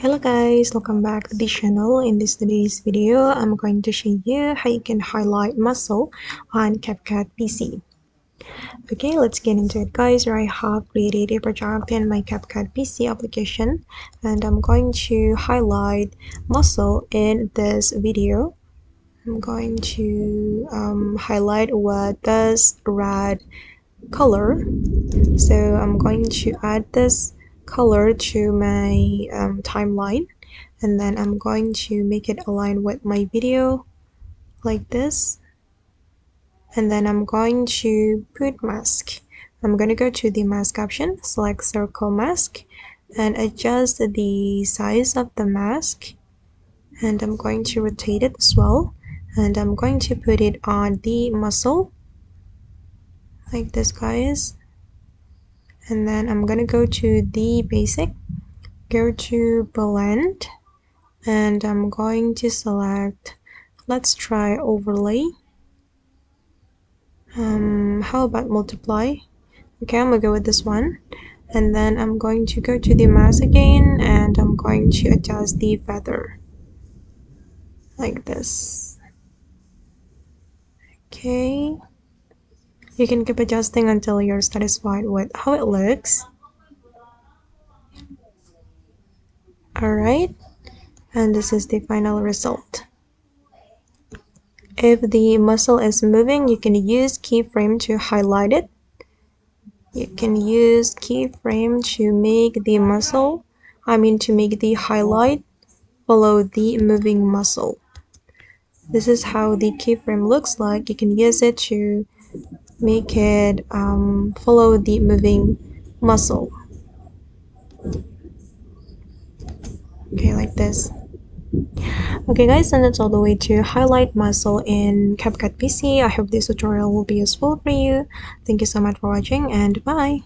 Hello guys, welcome back to the channel. In today's video, I'm going to show you how you can highlight muscle on CapCut PC. Okay, let's get into it guys. Here I have created a project in my CapCut PC application and I'm going to highlight muscle in this video. I'm going to highlight with this red color. So I'm going to add this color to my timeline, and then I'm going to make it align with my video like this, and then I'm going to put mask. I'm going to go to the mask option, select circle mask, and adjust the size of the mask, and I'm going to rotate it as well, and I'm going to put it on the muscle like this guys. And then I'm gonna go to the basic, go to blend, and I'm going to select, let's try overlay. How about multiply? Okay, I'm gonna go with this one, and then I'm going to go to the mask again, and I'm going to adjust the feather like this. Okay, you can keep adjusting until you're satisfied with how it looks. Alright, and this is the final result. If the muscle is moving, you can use keyframe to highlight it. You can use keyframe to make the muscle, to make the highlight follow the moving muscle. This is how the keyframe looks like. You can use it to make it follow the moving muscle. Okay, like this. Okay guys, and that's all the way to highlight muscle in CapCut PC. I hope this tutorial will be useful for you. Thank you so much for watching and bye.